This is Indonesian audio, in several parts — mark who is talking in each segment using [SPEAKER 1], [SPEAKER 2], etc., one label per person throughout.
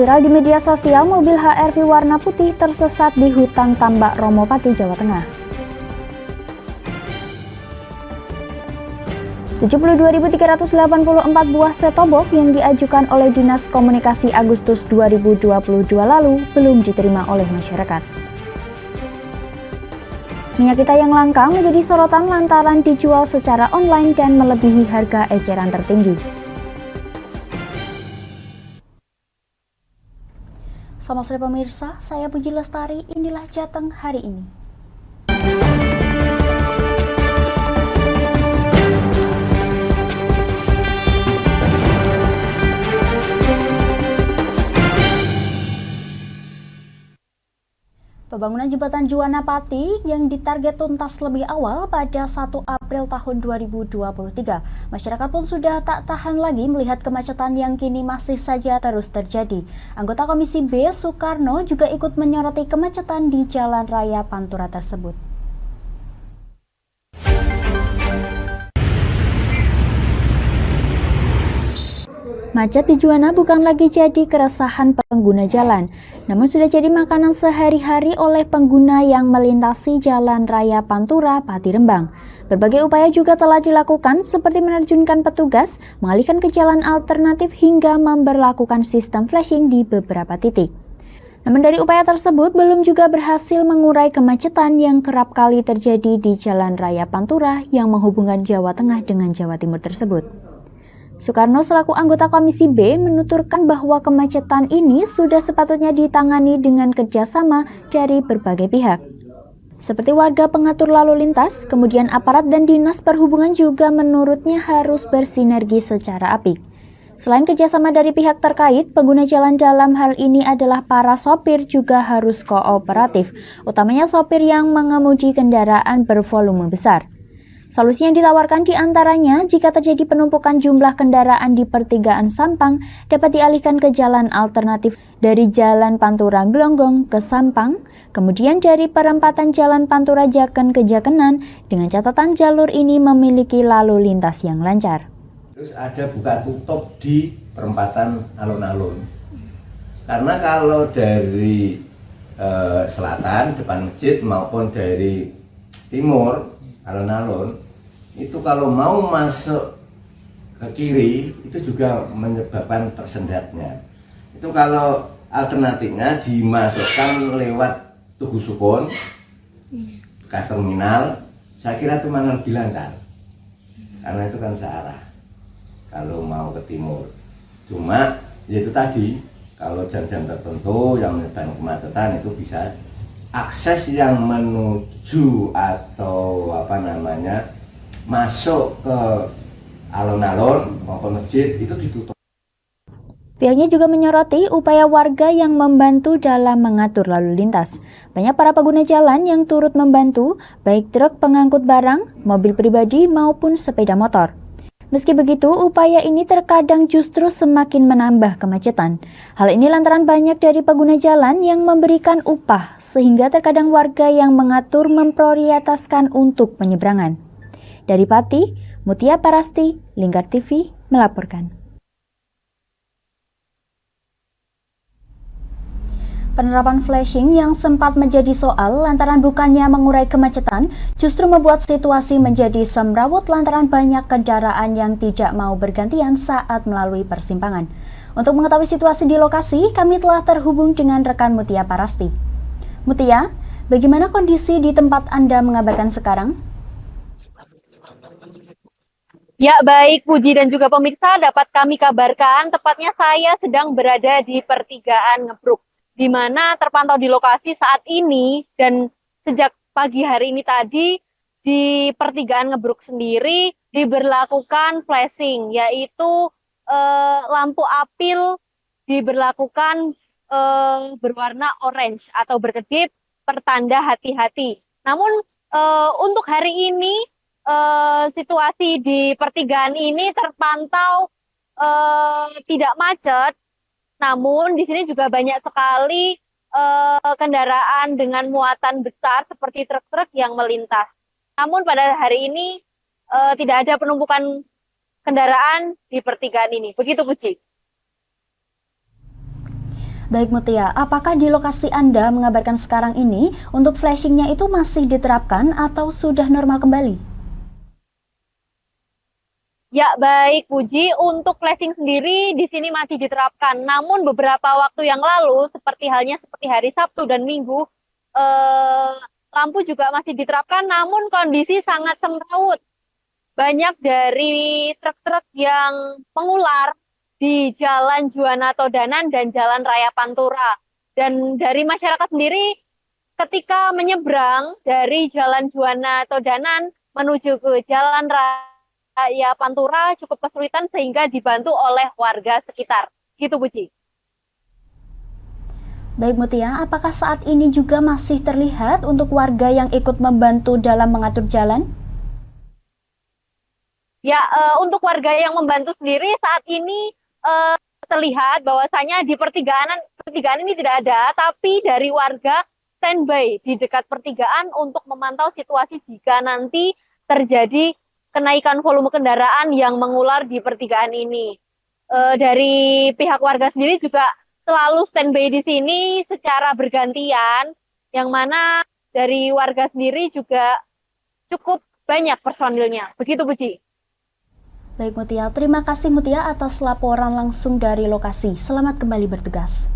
[SPEAKER 1] Viral di media sosial, mobil HR-V warna putih tersesat di hutan Tambak Romopati, Jawa Tengah. 72.384 buah setobok yang diajukan oleh Dinas Komunikasi Agustus 2022 lalu belum diterima oleh masyarakat. Minyak kita yang langka menjadi sorotan lantaran dijual secara online dan melebihi harga eceran tertinggi. Selamat sore pemirsa, saya Puji Lestari, inilah Jateng hari ini. Pembangunan jembatan Juwana Pati yang ditarget tuntas lebih awal pada 1 April tahun 2023. Masyarakat pun sudah tak tahan lagi melihat kemacetan yang kini masih saja terus terjadi. Anggota Komisi B, Soekarno, juga ikut menyoroti kemacetan di Jalan Raya Pantura tersebut. Macet di Juwana bukan lagi jadi keresahan pengguna jalan, namun sudah jadi makanan sehari-hari oleh pengguna yang melintasi Jalan Raya Pantura, Pati Rembang. Berbagai upaya juga telah dilakukan seperti menerjunkan petugas, mengalihkan ke jalan alternatif hingga memberlakukan sistem flashing di beberapa titik. Namun dari upaya tersebut belum juga berhasil mengurai kemacetan yang kerap kali terjadi di Jalan Raya Pantura yang menghubungkan Jawa Tengah dengan Jawa Timur tersebut. Soekarno selaku anggota Komisi B menuturkan bahwa kemacetan ini sudah sepatutnya ditangani dengan kerjasama dari berbagai pihak. Seperti warga pengatur lalu lintas, kemudian aparat dan dinas perhubungan juga menurutnya harus bersinergi secara apik. Selain kerjasama dari pihak terkait, pengguna jalan dalam hal ini adalah para sopir juga harus kooperatif, utamanya sopir yang mengemudi kendaraan bervolume besar. Solusi yang ditawarkan diantaranya jika terjadi penumpukan jumlah kendaraan di pertigaan Sampang dapat dialihkan ke jalan alternatif dari Jalan Pantura Glonggong ke Sampang, kemudian dari perempatan Jalan Pantura Jaken ke Jakenan dengan catatan jalur ini memiliki lalu lintas yang lancar.
[SPEAKER 2] Terus ada buka tutup di perempatan alun-alun. Karena kalau dari selatan depan masjid maupun dari timur alun-alun itu kalau mau masuk ke kiri itu juga menyebabkan tersendatnya. Itu kalau alternatifnya dimasukkan lewat Tugu Sukun, bekas terminal, saya kira itu malah lebih lancar. Karena itu kan searah kalau mau ke timur. Cuma yaitu tadi kalau jam-jam tertentu yang menyebabkan kemacetan itu bisa akses yang menuju atau masuk ke alun-alun maupun masjid itu ditutup.
[SPEAKER 1] Pihaknya juga menyoroti upaya warga yang membantu dalam mengatur lalu lintas. Banyak para pengguna jalan yang turut membantu, baik truk pengangkut barang, mobil pribadi maupun sepeda motor. Meski begitu, upaya ini terkadang justru semakin menambah kemacetan. Hal ini lantaran banyak dari pengguna jalan yang memberikan upah, sehingga terkadang warga yang mengatur memprioritaskan untuk penyeberangan. Dari Pati, Mutia Parasti, Lingkar TV melaporkan. Penerapan flashing yang sempat menjadi soal lantaran bukannya mengurai kemacetan, justru membuat situasi menjadi semrawut lantaran banyak kendaraan yang tidak mau bergantian saat melalui persimpangan. Untuk mengetahui situasi di lokasi, kami telah terhubung dengan rekan Mutia Parasti. Mutia, bagaimana kondisi di tempat Anda mengabarkan sekarang?
[SPEAKER 3] Ya, baik Puji dan juga pemirsa, dapat kami kabarkan tepatnya saya sedang berada di pertigaan Ngebruk, di mana terpantau di lokasi saat ini dan sejak pagi hari ini tadi di pertigaan Ngebruk sendiri diberlakukan flashing, yaitu lampu apil diberlakukan berwarna orange atau berkedip pertanda hati-hati. Namun untuk hari ini situasi di pertigaan ini terpantau tidak macet, namun di sini juga banyak sekali kendaraan dengan muatan besar seperti truk-truk yang melintas. Namun pada hari ini tidak ada penumpukan kendaraan di pertigaan ini. Begitu, Puji.
[SPEAKER 1] Baik Mutia, apakah di lokasi Anda mengabarkan sekarang ini untuk flashingnya itu masih diterapkan atau sudah normal kembali?
[SPEAKER 3] Ya, baik Puji, untuk flashing sendiri di sini masih diterapkan. Namun beberapa waktu yang lalu, seperti hari Sabtu dan Minggu, lampu juga masih diterapkan, namun kondisi sangat semrawut. Banyak dari truk-truk yang mengular di Jalan Juwana Todanan dan Jalan Raya Pantura. Dan dari masyarakat sendiri, ketika menyeberang dari Jalan Juwana Todanan menuju ke Jalan Raya Pantura cukup kesulitan sehingga dibantu oleh warga sekitar. Gitu, Puji.
[SPEAKER 1] Baik Mutia, apakah saat ini juga masih terlihat untuk warga yang ikut membantu dalam mengatur jalan?
[SPEAKER 3] Ya, untuk warga yang membantu sendiri saat ini terlihat bahwasanya di pertigaan ini tidak ada, tapi dari warga standby di dekat pertigaan untuk memantau situasi jika nanti terjadi kenaikan volume kendaraan yang mengular di pertigaan ini. Dari pihak warga sendiri juga selalu standby di sini secara bergantian, yang mana dari warga sendiri juga cukup banyak personilnya. Begitu, Puji.
[SPEAKER 1] Baik Mutia, terima kasih Mutia atas laporan langsung dari lokasi. Selamat kembali bertugas.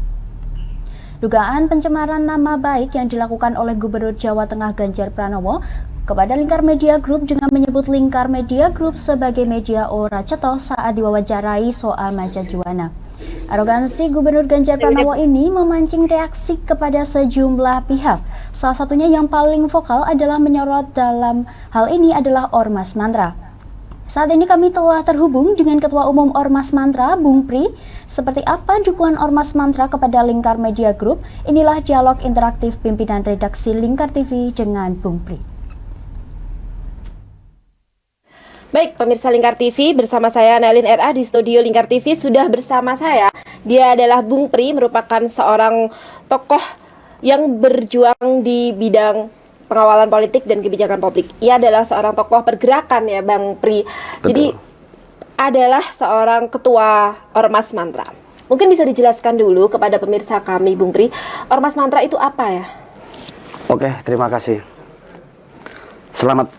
[SPEAKER 1] Dugaan pencemaran nama baik yang dilakukan oleh Gubernur Jawa Tengah Ganjar Pranowo kepada Lingkar Media Group dengan menyebut Lingkar Media Group sebagai media ora cetha saat diwawancarai soal Maja Juwana. Arogansi Gubernur Ganjar Pranowo ini memancing reaksi kepada sejumlah pihak. Salah satunya yang paling vokal adalah menyorot dalam hal ini adalah Ormas Mantra. Saat ini kami telah terhubung dengan Ketua Umum Ormas Mantra, Bung Pri. Seperti apa dukungan Ormas Mantra kepada Lingkar Media Group? Inilah dialog interaktif pimpinan redaksi Lingkar TV dengan Bung Pri.
[SPEAKER 4] Baik, pemirsa Lingkar TV, bersama saya Nailin RA di studio Lingkar TV. Sudah bersama saya, dia adalah Bung Pri, merupakan seorang tokoh yang berjuang di bidang pengawalan politik dan kebijakan publik. Ia adalah seorang tokoh pergerakan ya Bang Pri.
[SPEAKER 5] Betul.
[SPEAKER 4] Jadi adalah seorang ketua Ormas Mantra. Mungkin bisa dijelaskan dulu kepada pemirsa kami Bung Pri, Ormas Mantra itu apa ya?
[SPEAKER 5] Oke, terima kasih. Selamat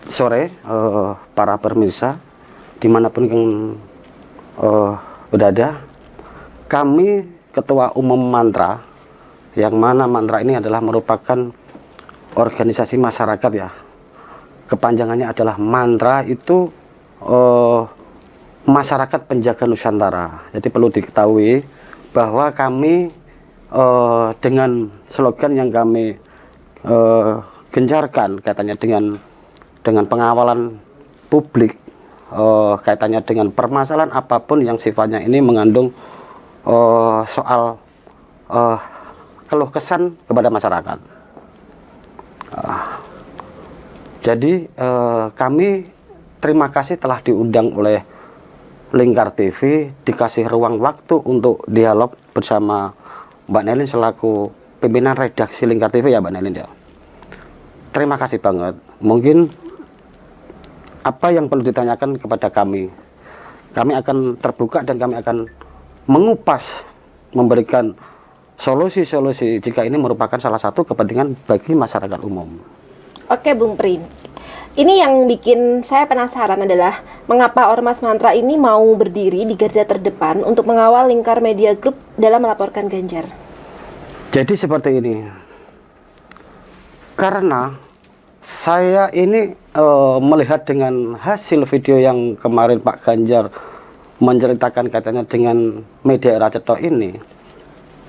[SPEAKER 5] sore para pemirsa dimanapun yang berada. Kami Ketua Umum Mantra, yang mana Mantra ini adalah merupakan organisasi masyarakat ya. Kepanjangannya adalah Mantra itu masyarakat penjaga Nusantara. Jadi perlu diketahui bahwa kami dengan slogan yang kami gencarkan kaitannya dengan pengawalan publik, kaitannya dengan permasalahan apapun yang sifatnya ini mengandung soal keluh kesan kepada masyarakat. Jadi kami terima kasih telah diundang oleh Lingkar TV, dikasih ruang waktu untuk dialog bersama Mbak Nelin selaku pimpinan redaksi Lingkar TV ya Mbak Nelin ya. Terima kasih banget. Mungkin apa yang perlu ditanyakan kepada kami akan terbuka dan kami akan mengupas, memberikan solusi-solusi jika ini merupakan salah satu kepentingan bagi masyarakat umum.
[SPEAKER 4] Oke Bung Pri, ini yang bikin saya penasaran adalah mengapa Ormas Mantra ini mau berdiri di garda terdepan untuk mengawal Lingkar Media Group dalam melaporkan Ganjar.
[SPEAKER 5] Jadi seperti ini, karena saya ini melihat dengan hasil video yang kemarin Pak Ganjar menceritakan katanya dengan media era cetha ini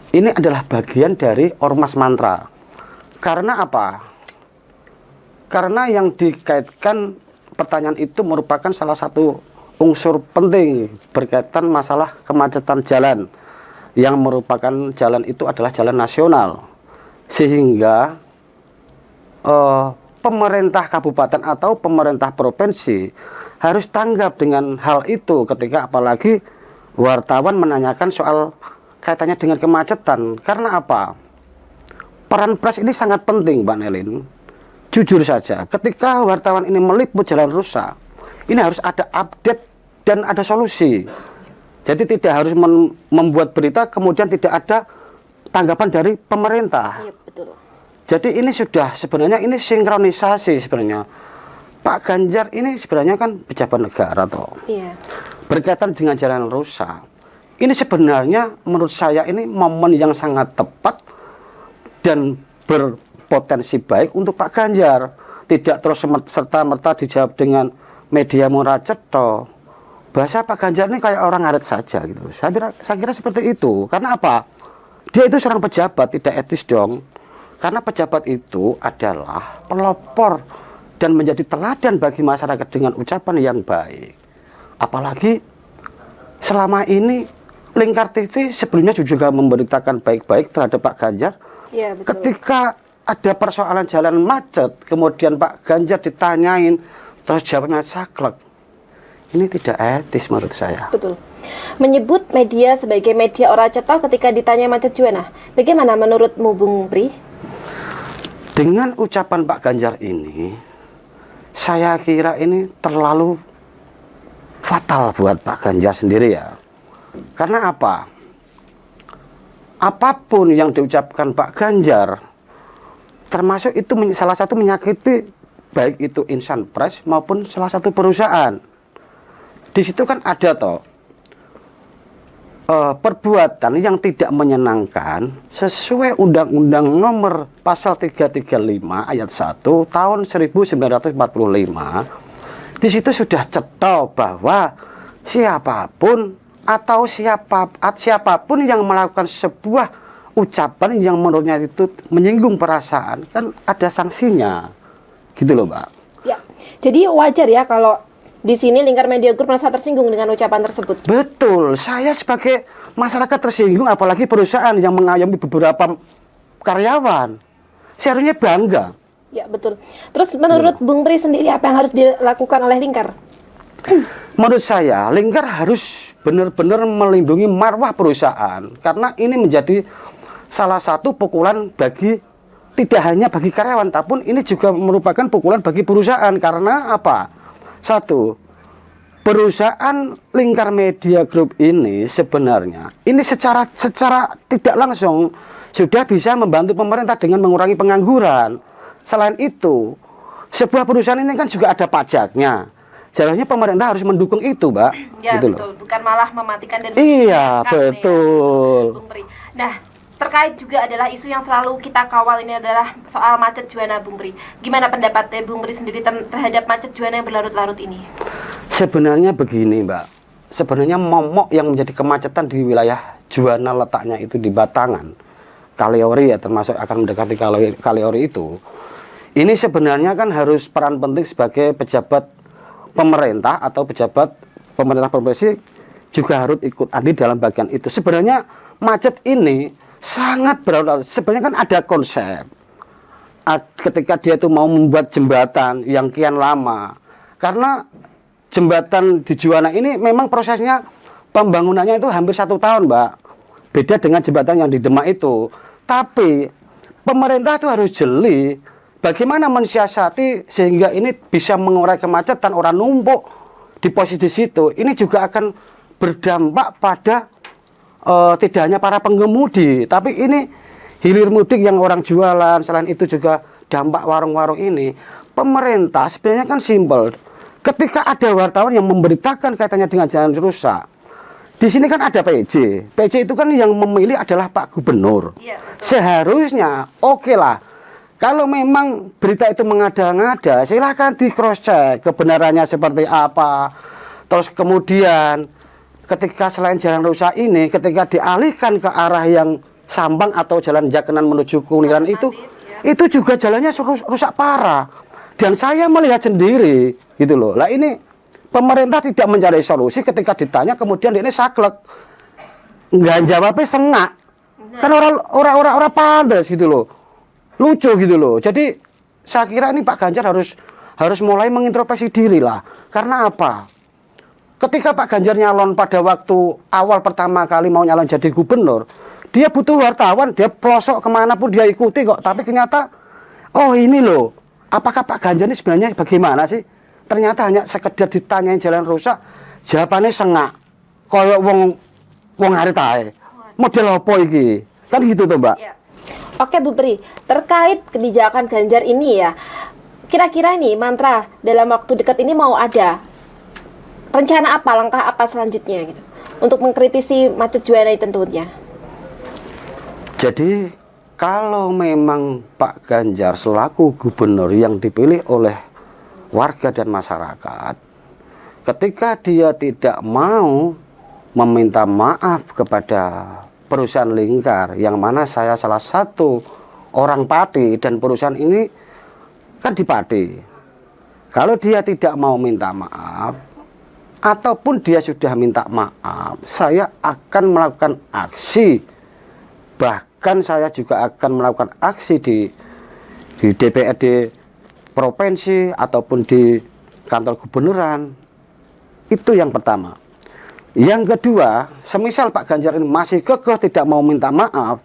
[SPEAKER 5] adalah bagian dari Ormas Mantra. Karena apa? Karena yang dikaitkan pertanyaan itu merupakan salah satu unsur penting berkaitan masalah kemacetan jalan, yang merupakan jalan itu adalah jalan nasional, sehingga pemerintah kabupaten atau pemerintah provinsi harus tanggap dengan hal itu ketika apalagi wartawan menanyakan soal kaitannya dengan kemacetan. Karena apa? Peran pers ini sangat penting Mbak Nelin. Jujur saja, ketika wartawan ini meliput jalan rusak, ini harus ada update dan ada solusi. Jadi tidak harus membuat berita kemudian tidak ada tanggapan dari pemerintah.
[SPEAKER 4] Iya, betul.
[SPEAKER 5] Jadi ini sudah sebenarnya ini sinkronisasi sebenarnya. Pak Ganjar ini sebenarnya kan pejabat negara toh.
[SPEAKER 4] Iya.
[SPEAKER 5] Berkaitan dengan jalan rusak. Ini sebenarnya menurut saya ini momen yang sangat tepat dan berpotensi baik untuk Pak Ganjar. Tidak terus serta-merta dijawab dengan media murah cetok. Bahasa Pak Ganjar ini kayak orang ngaret saja gitu. Saya kira seperti itu. Karena apa? Dia itu seorang pejabat, tidak etis dong. Karena pejabat itu adalah pelopor dan menjadi teladan bagi masyarakat dengan ucapan yang baik. Apalagi selama ini Lingkar TV sebelumnya juga memberitakan baik-baik terhadap Pak Ganjar.
[SPEAKER 4] Iya, betul.
[SPEAKER 5] Ketika ada persoalan jalan macet, kemudian Pak Ganjar ditanyain, terus jawabnya saklek. Ini tidak etis menurut saya.
[SPEAKER 4] Betul. Menyebut media sebagai media ora cetha ketika ditanya macet juana. Bagaimana menurutmu, Bung Pri?
[SPEAKER 5] Dengan ucapan Pak Ganjar ini, saya kira ini terlalu fatal buat Pak Ganjar sendiri ya. Karena apa? Apapun yang diucapkan Pak Ganjar, termasuk itu salah satu menyakiti baik itu insan pers maupun salah satu perusahaan. Di situ kan ada toh perbuatan yang tidak menyenangkan sesuai Undang-Undang Nomor Pasal 335 Ayat 1 tahun 1945. Di situ sudah cetha bahwa siapapun atau siapapun yang melakukan sebuah ucapan yang menurutnya itu menyinggung perasaan, kan ada sanksinya. Gitu loh, Mbak.
[SPEAKER 4] Ya. Jadi wajar ya kalau di sini Lingkar Media Group merasa tersinggung dengan ucapan tersebut.
[SPEAKER 5] Betul, saya sebagai masyarakat tersinggung, apalagi perusahaan yang mengayomi beberapa karyawan. Seharusnya bangga.
[SPEAKER 4] Ya, betul. Terus menurut Bung Pri sendiri apa yang harus dilakukan oleh Lingkar?
[SPEAKER 5] Menurut saya, Lingkar harus benar-benar melindungi marwah perusahaan. Karena ini menjadi salah satu pukulan bagi, tidak hanya bagi karyawan, tapi ini juga merupakan pukulan bagi perusahaan. Karena apa? Satu, perusahaan Lingkar Media Group ini sebenarnya ini secara tidak langsung sudah bisa membantu pemerintah dengan mengurangi pengangguran. Selain itu, sebuah perusahaan ini kan juga ada pajaknya. Seharusnya pemerintah harus mendukung itu, Mbak.
[SPEAKER 4] Ya,
[SPEAKER 5] gitu
[SPEAKER 4] betul.
[SPEAKER 5] Loh.
[SPEAKER 4] Bukan malah mematikan dan
[SPEAKER 5] Iya,
[SPEAKER 4] menghilangkan,
[SPEAKER 5] betul.
[SPEAKER 4] ya, Bung Pri. Nah, terkait juga adalah isu yang selalu kita kawal ini adalah soal macet juana, Bung Pri. Gimana pendapatnya Bung Pri sendiri terhadap macet juana yang berlarut-larut ini?
[SPEAKER 5] Sebenarnya begini, Mbak. Sebenarnya momok yang menjadi kemacetan di wilayah Juwana letaknya itu di Batangan, Kaliori ya, termasuk akan mendekati Kaliori itu. Ini sebenarnya kan harus peran penting sebagai pejabat pemerintah atau pejabat pemerintah provinsi juga harus ikut andil dalam bagian itu. Sebenarnya macet ini sangat berat. Sebenarnya kan ada konsep ketika dia itu mau membuat jembatan yang kian lama, karena jembatan di Juwana ini memang prosesnya pembangunannya itu hampir 1 tahun, Mbak. Beda dengan jembatan yang di Demak itu. Tapi pemerintah itu harus jeli bagaimana mensiasati sehingga ini bisa mengurai kemacetan, orang numpuk di posisi situ. Ini juga akan berdampak pada tidak hanya para pengemudi, tapi ini hilir mudik yang orang jualan. Selain itu juga dampak warung-warung ini. Pemerintah sebenarnya kan simpel. Ketika ada wartawan yang memberitakan kaitannya dengan jalan rusak, di sini kan ada PJ. PJ itu kan yang memilih adalah Pak Gubernur.
[SPEAKER 4] Ya,
[SPEAKER 5] seharusnya oke lah. Kalau memang berita itu mengada-ngada, silahkan di cross check kebenarannya seperti apa. Terus kemudian ketika selain jalan rusak ini, ketika dialihkan ke arah yang Sambang atau jalan Jakenan menuju Kuniran itu juga jalannya rusak parah. Dan saya melihat sendiri, gitu loh. Lah ini pemerintah tidak mencari solusi, ketika ditanya kemudian ini saklek, nggak jawabnya sengak. Kan orang pantas gitu loh. Lucu gitu loh. Jadi saya kira ini Pak Ganjar harus mulai mengintrospeksi diri lah. Karena apa? Ketika Pak Ganjar nyalon pada waktu awal pertama kali mau nyalon jadi gubernur, dia butuh wartawan, dia pelosok kemanapun dia ikuti kok. Tapi ternyata, oh ini loh, apakah Pak Ganjar ini sebenarnya bagaimana sih? Ternyata hanya sekedar ditanyain jalan rusak, jawabannya sengak. Kayak wong ngarit ae. Model apa iki? Kan gitu tuh, Mbak.
[SPEAKER 4] Oke Bu Pri, terkait kebijakan Ganjar ini ya, kira-kira nih mantra dalam waktu dekat ini mau ada rencana apa, langkah apa selanjutnya gitu untuk mengkritisi macet juana tentunya.
[SPEAKER 5] Jadi kalau memang Pak Ganjar selaku gubernur yang dipilih oleh warga dan masyarakat, ketika dia tidak mau meminta maaf kepada perusahaan Lingkar, yang mana saya salah satu orang Pati dan perusahaan ini kan di Pati. Kalau dia tidak mau minta maaf, ataupun dia sudah minta maaf, saya akan melakukan aksi. Bahkan saya juga akan melakukan aksi di DPRD provinsi ataupun di kantor gubernuran. Itu yang pertama. Yang kedua, semisal Pak Ganjar ini masih kekeh tidak mau minta maaf,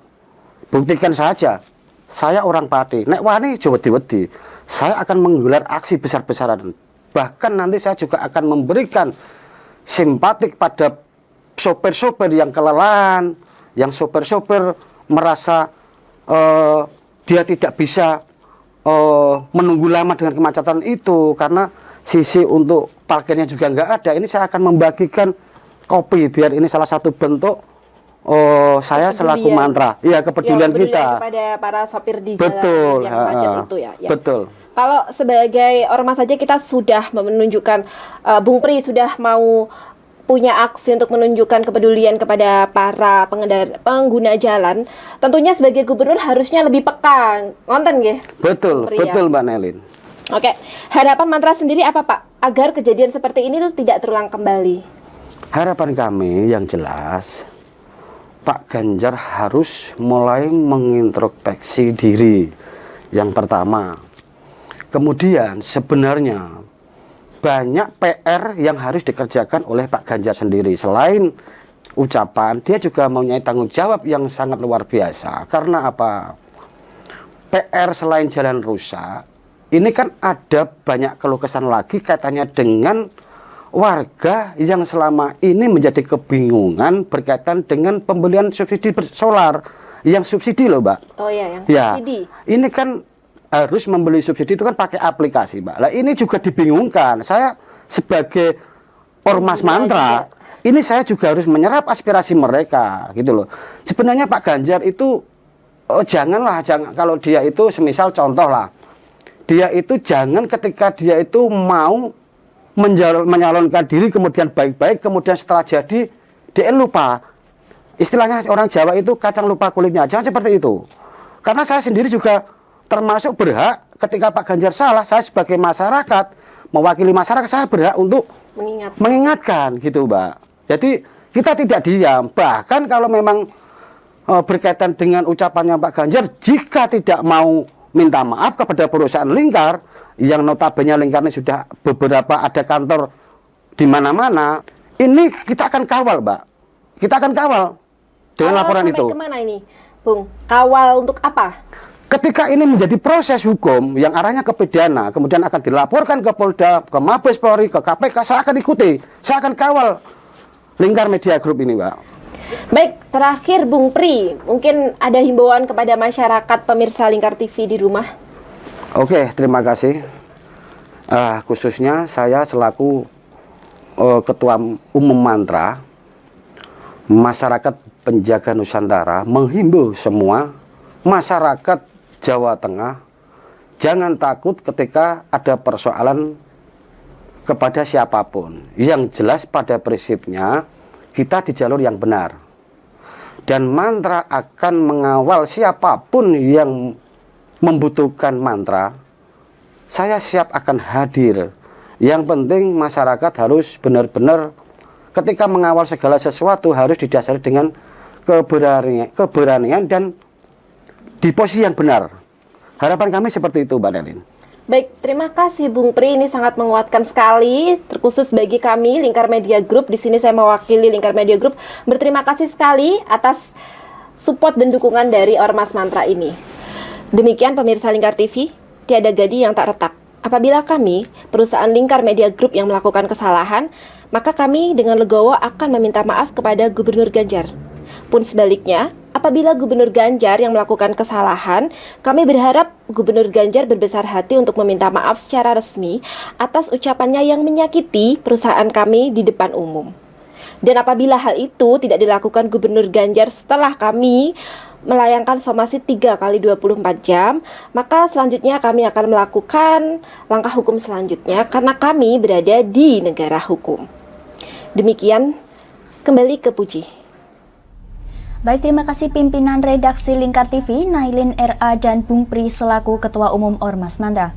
[SPEAKER 5] buktikan saja. Saya orang Pati, nek wani coba wedi. Saya akan menggelar aksi besar-besaran. Bahkan nanti saya juga akan memberikan simpatik pada sopir-sopir yang kelelahan, yang sopir-sopir merasa dia tidak bisa menunggu lama dengan kemacetan itu karena sisi untuk parkirnya juga nggak ada. Ini saya akan membagikan kopi biar ini salah satu bentuk saya selaku mantra, iya kepedulian kita
[SPEAKER 4] kepada para sopir di
[SPEAKER 5] betul,
[SPEAKER 4] jalan yang macet itu ya.
[SPEAKER 5] Betul.
[SPEAKER 4] Kalau sebagai ormas saja kita sudah menunjukkan Bung Pri sudah mau punya aksi untuk menunjukkan kepedulian kepada para pengguna jalan. Tentunya sebagai gubernur harusnya lebih peka, ngonten nggih?
[SPEAKER 5] Betul,
[SPEAKER 4] Bung Pri,
[SPEAKER 5] betul
[SPEAKER 4] ya?
[SPEAKER 5] Mbak Nelin.
[SPEAKER 4] Oke, harapan mantra sendiri apa Pak? Agar kejadian seperti ini tuh tidak terulang kembali.
[SPEAKER 5] Harapan kami yang jelas, Pak Ganjar harus mulai mengintrospeksi diri. Yang pertama. Kemudian sebenarnya banyak PR yang harus dikerjakan oleh Pak Ganjar sendiri. Selain ucapan, dia juga mempunyai tanggung jawab yang sangat luar biasa. Karena apa? PR selain jalan rusak, ini kan ada banyak keluh kesah lagi kaitannya dengan warga yang selama ini menjadi kebingungan berkaitan dengan pembelian subsidi solar. Yang subsidi loh, Mbak.
[SPEAKER 4] Oh iya, yang subsidi.
[SPEAKER 5] Ya, ini kan harus membeli subsidi itu kan pakai aplikasi, Mbak. Lah ini juga dibingungkan. Saya sebagai ormas mantra, ini saya juga harus menyerap aspirasi mereka, gitu loh. Sebenarnya Pak Ganjar itu jangan kalau dia itu semisal contoh lah. Dia itu jangan ketika dia itu mau menyalonkan diri kemudian baik-baik kemudian setelah jadi dia lupa. Istilahnya orang Jawa itu kacang lupa kulitnya. Jangan seperti itu. Karena saya sendiri juga termasuk berhak ketika Pak Ganjar salah, saya sebagai masyarakat mewakili masyarakat, saya berhak untuk mengingatkan gitu, Mbak. Jadi kita tidak diam. Bahkan kalau memang berkaitan dengan ucapannya Pak Ganjar, jika tidak mau minta maaf kepada perusahaan Lingkar yang notabene Lingkar ini sudah beberapa ada kantor di mana-mana, ini kita akan kawal, Mbak. Kita akan kawal dengan laporan itu.
[SPEAKER 4] Kemana ini, Bung? Kawal untuk apa?
[SPEAKER 5] Ketika ini menjadi proses hukum yang arahnya ke pidana, kemudian akan dilaporkan ke Polda, ke Mabes Polri, ke KPK, saya akan ikuti, saya akan kawal Lingkar Media Group ini, Mbak.
[SPEAKER 4] Baik, terakhir Bung Pri, mungkin ada himbauan kepada masyarakat pemirsa Lingkar TV di rumah.
[SPEAKER 5] Oke, terima kasih. Khususnya saya selaku Ketua Umum Mantra, masyarakat penjaga Nusantara menghimbau semua masyarakat Jawa Tengah jangan takut ketika ada persoalan kepada siapapun. Yang jelas pada prinsipnya kita di jalur yang benar. Dan mantra akan mengawal siapapun yang membutuhkan mantra, saya siap akan hadir. Yang penting masyarakat harus benar-benar ketika mengawal segala sesuatu harus didasari dengan keberanian dan di posisi yang benar. Harapan kami seperti itu, Mbak Nelin.
[SPEAKER 4] Baik, terima kasih Bung Pri, ini sangat menguatkan sekali, terkhusus bagi kami Lingkar Media Group. Di sini saya mewakili Lingkar Media Group. Berterima kasih sekali atas support dan dukungan dari Ormas Mantra ini. Demikian pemirsa Lingkar TV, tiada gading yang tak retak. Apabila kami, perusahaan Lingkar Media Group yang melakukan kesalahan, maka kami dengan legowo akan meminta maaf kepada Gubernur Ganjar. Pun sebaliknya, Apabila Gubernur Ganjar yang melakukan kesalahan, kami berharap Gubernur Ganjar berbesar hati untuk meminta maaf secara resmi atas ucapannya yang menyakiti perusahaan kami di depan umum. Dan apabila hal itu tidak dilakukan Gubernur Ganjar setelah kami melayangkan somasi 3 kali 24 jam, maka selanjutnya kami akan melakukan langkah hukum selanjutnya karena kami berada di negara hukum. Demikian, kembali ke Puji.
[SPEAKER 1] Baik, terima kasih pimpinan redaksi Lingkar TV, Nailin RA dan Bung Pri selaku Ketua Umum Ormas Mantra.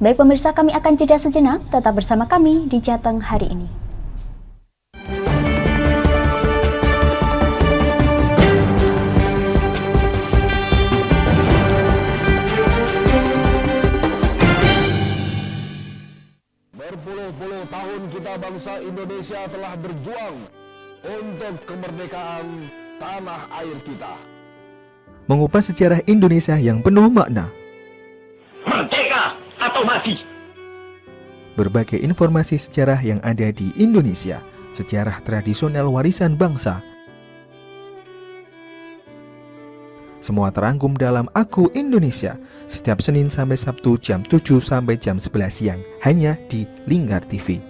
[SPEAKER 1] Baik pemirsa, kami akan jeda sejenak, tetap bersama kami di Jateng hari ini.
[SPEAKER 6] Berpuluh-puluh tahun kita bangsa Indonesia telah berjuang untuk kemerdekaan tanah air kita.
[SPEAKER 7] Mengupas sejarah Indonesia yang penuh makna.
[SPEAKER 8] Merdeka atau mati.
[SPEAKER 7] Berbagai informasi sejarah yang ada di Indonesia, sejarah tradisional warisan bangsa. Semua terangkum dalam Aku Indonesia, setiap Senin sampai Sabtu jam 7 sampai jam 11 siang, hanya di Lingkar TV.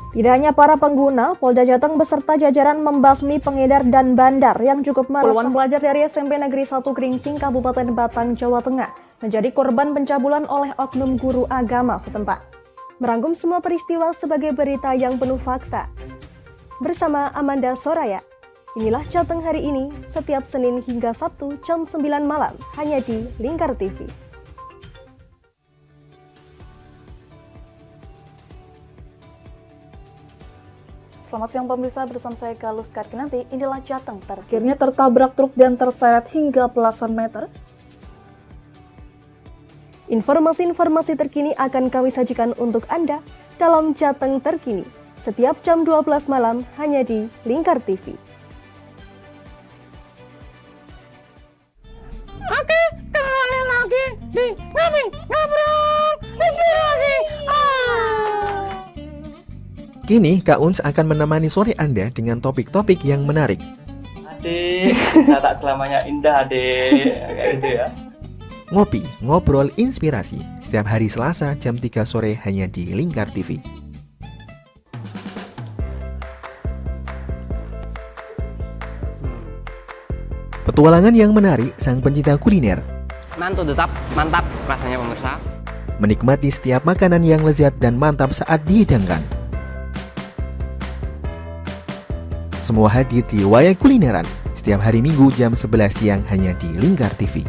[SPEAKER 9] Tidak hanya para pengguna, Polda Jateng beserta jajaran membasmi pengedar dan bandar yang cukup meresahkan. Puluhan pelajar dari SMP Negeri 1 Gringsing, Kabupaten Batang, Jawa Tengah menjadi korban pencabulan oleh oknum guru agama setempat. Merangkum semua peristiwa sebagai berita yang penuh fakta. Bersama Amanda Soraya, inilah Jateng hari ini, setiap Senin hingga Sabtu jam 9 malam, hanya di Lingkar TV. Selamat siang pemirsa, bersama saya Galus Karkinanti. Inilah Jateng, terakhirnya tertabrak truk dan terseret hingga belasan meter. Informasi-informasi terkini akan kami sajikan untuk Anda dalam Jateng terkini, setiap jam 12 malam hanya di Lingkar TV.
[SPEAKER 10] Oke, kembali lagi di Ngobrol Inspirasi.
[SPEAKER 7] Kini Kak Uns akan menemani sore Anda dengan topik-topik yang menarik.
[SPEAKER 8] Adik, kita tak selamanya indah, adik. Kayak gitu ya.
[SPEAKER 7] Ngopi, ngobrol inspirasi, setiap hari Selasa jam 3 sore hanya di Lingkar TV. Petualangan yang menarik sang pencinta kuliner.
[SPEAKER 11] Mantul tetap mantap rasanya pemirsa.
[SPEAKER 7] Menikmati setiap makanan yang lezat dan mantap saat dihidangkan. Semua hadir di Wayang Kulineran setiap hari Minggu jam 11 siang hanya di Lingkar TV.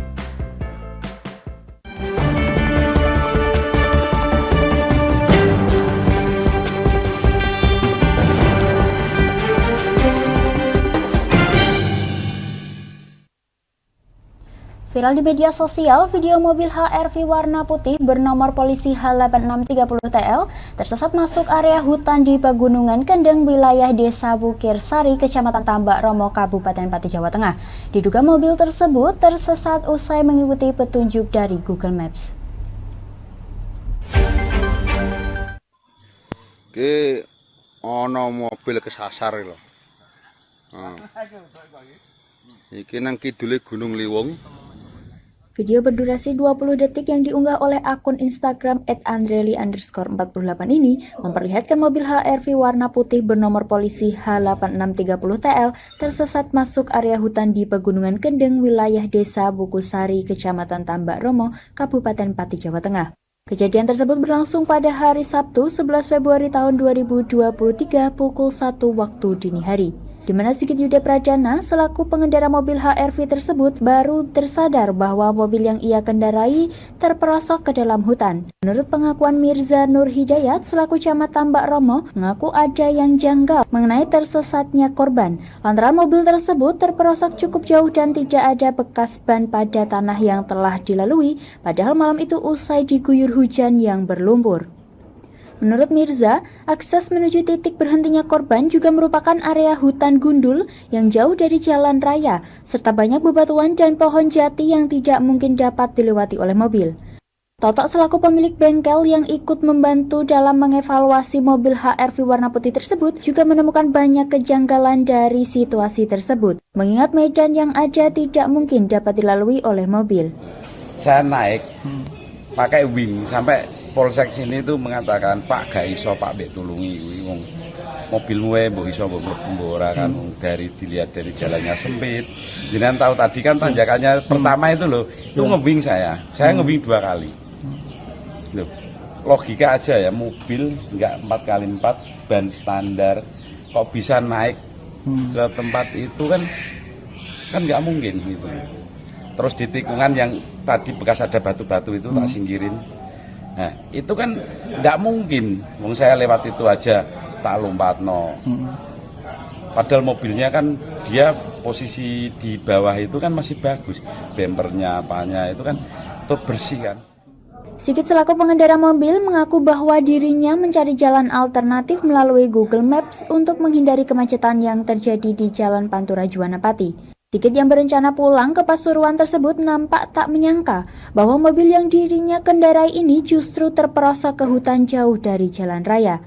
[SPEAKER 1] Viral di media sosial, video mobil HR-V warna putih bernomor polisi H8630TL tersesat masuk area hutan di Pegunungan Kendeng, wilayah Desa Bukir Sari, Kecamatan Tambak Romo, Kabupaten Pati, Jawa Tengah. Diduga mobil tersebut tersesat usai mengikuti petunjuk dari Google Maps.
[SPEAKER 12] Ki ana mobil kesasar lho. Iki nang kidule Gunung Liwung.
[SPEAKER 1] Video berdurasi 20 detik yang diunggah oleh akun Instagram @andreli_48 ini memperlihatkan mobil HR-V warna putih bernomor polisi H8630TL tersesat masuk area hutan di Pegunungan Kendeng, wilayah Desa Bukusari, Kecamatan Tambak Romo, Kabupaten Pati, Jawa Tengah. Kejadian tersebut berlangsung pada hari Sabtu 11 Februari tahun 2023 pukul 1 waktu dini hari, di mana Sigit Yuda Pradana selaku pengendara mobil HR-V tersebut baru tersadar bahwa mobil yang ia kendarai terperosok ke dalam hutan. Menurut pengakuan Mirza Nur Hidayat selaku camat Tambak Romo, mengaku ada yang janggal mengenai tersesatnya korban, lantaran mobil tersebut terperosok cukup jauh dan tidak ada bekas ban pada tanah yang telah dilalui, padahal malam itu usai diguyur hujan yang berlumpur. Menurut Mirza, akses menuju titik berhentinya korban juga merupakan area hutan gundul yang jauh dari jalan raya, serta banyak bebatuan dan pohon jati yang tidak mungkin dapat dilewati oleh mobil. Totok selaku pemilik bengkel yang ikut membantu dalam mengevaluasi mobil HR-V warna putih tersebut juga menemukan banyak kejanggalan dari situasi tersebut, mengingat medan yang ada tidak mungkin dapat dilalui oleh mobil.
[SPEAKER 13] Saya naik pakai wing sampai polsek sini tuh mengatakan, Pak gak iso Pak bek tulungi wong mobilmu mbok iso mbok ora kan dari dilihat dari jalannya sempit. Jangan tahu tadi kan tanjakannya pertama itu loh, itu ngewing saya ngewing 2 kali. Loh, logika aja ya, mobil nggak 4x4 ban standar kok bisa naik ke tempat itu kan nggak mungkin gitu. Terus di tikungan yang tadi bekas ada batu-batu itu tak singkirin. Nah itu kan nggak mungkin, wong saya lewat itu aja tak lompatno. Padahal mobilnya kan dia posisi di bawah itu kan masih bagus, bempernya apanya itu kan tetap bersih kan.
[SPEAKER 1] Sigit selaku pengendara mobil mengaku bahwa dirinya mencari jalan alternatif melalui Google Maps untuk menghindari kemacetan yang terjadi di Jalan Pantura Juwana Pati. Sigit yang berencana pulang ke Pasuruan tersebut nampak tak menyangka bahwa mobil yang dirinya kendarai ini justru terperosok ke hutan jauh dari jalan raya.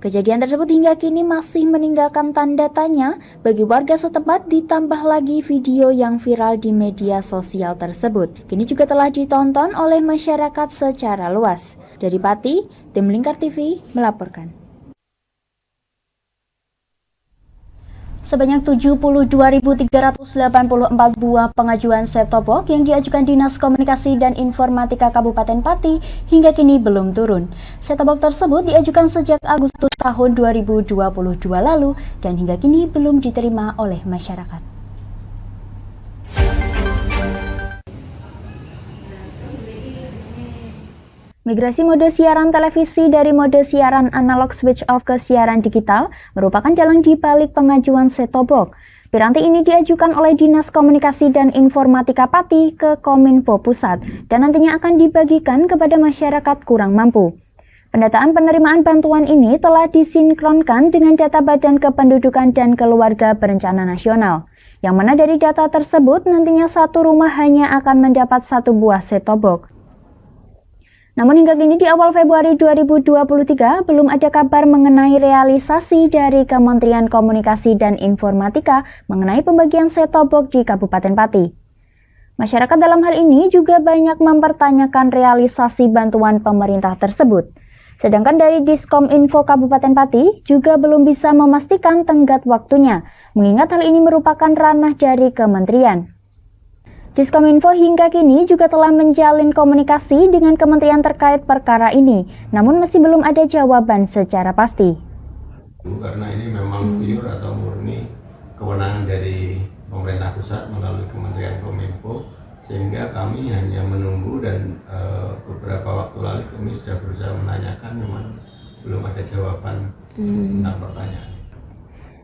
[SPEAKER 1] Kejadian tersebut hingga kini masih meninggalkan tanda tanya bagi warga setempat, ditambah lagi video yang viral di media sosial tersebut. Kini juga telah ditonton oleh masyarakat secara luas. Dari Pati, tim Lingkar TV melaporkan. Sebanyak 72.384 buah pengajuan set-top box yang diajukan Dinas Komunikasi dan Informatika Kabupaten Pati hingga kini belum turun. Set-top box tersebut diajukan sejak Agustus tahun 2022 lalu dan hingga kini belum diterima oleh masyarakat. Migrasi mode siaran televisi dari mode siaran analog switch off ke siaran digital merupakan jalan di balik pengajuan set-top box. Piranti ini diajukan oleh Dinas Komunikasi dan Informatika Pati ke Kominfo Pusat dan nantinya akan dibagikan kepada masyarakat kurang mampu. Pendataan penerimaan bantuan ini telah disinkronkan dengan data Badan Kependudukan dan Keluarga Berencana Nasional, yang mana dari data tersebut nantinya satu rumah hanya akan mendapat 1 buah set-top box. Namun hingga kini di awal Februari 2023 belum ada kabar mengenai realisasi dari Kementerian Komunikasi dan Informatika mengenai pembagian set-top box di Kabupaten Pati. Masyarakat dalam hal ini juga banyak mempertanyakan realisasi bantuan pemerintah tersebut. Sedangkan dari Diskominfo Kabupaten Pati juga belum bisa memastikan tenggat waktunya, mengingat hal ini merupakan ranah dari kementerian. Diskominfo hingga kini juga telah menjalin komunikasi dengan kementerian terkait perkara ini, namun masih belum ada jawaban secara pasti.
[SPEAKER 14] Karena ini memang pure atau murni kewenangan dari pemerintah pusat melalui Kementerian Kominfo, sehingga kami hanya menunggu dan beberapa waktu lalu kami sudah berusaha menanyakan, memang belum ada jawaban tentang pertanyaan.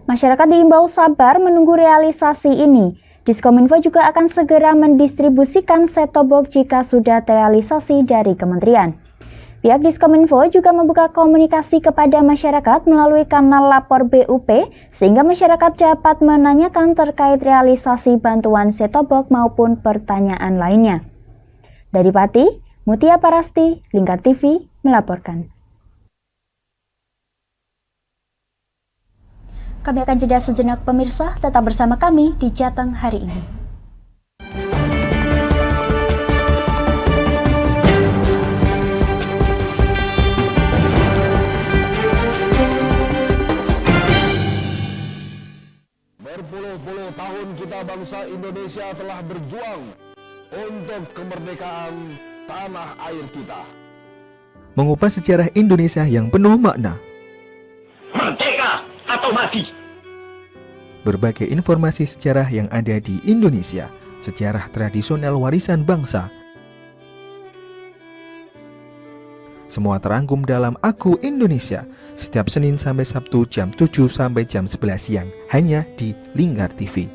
[SPEAKER 1] Masyarakat diimbau sabar menunggu realisasi ini. Diskominfo juga akan segera mendistribusikan set-top box jika sudah terrealisasi dari kementerian. Pihak Diskominfo juga membuka komunikasi kepada masyarakat melalui kanal lapor BUP sehingga masyarakat dapat menanyakan terkait realisasi bantuan set-top box maupun pertanyaan lainnya. Dari Pati, Mutia Parasti, Lingkar TV melaporkan. Kami akan jeda sejenak pemirsa, tetap bersama kami di Jateng hari ini.
[SPEAKER 6] Berpuluh-puluh tahun kita bangsa Indonesia telah berjuang untuk kemerdekaan tanah air kita.
[SPEAKER 7] Mengupas sejarah Indonesia yang penuh makna.
[SPEAKER 15] Merdeka atau mati.
[SPEAKER 7] Berbagai informasi sejarah yang ada di Indonesia, sejarah tradisional warisan bangsa. Semua terangkum dalam Aku Indonesia, setiap Senin sampai Sabtu jam 7 sampai jam 11 siang, hanya di Lingkar TV.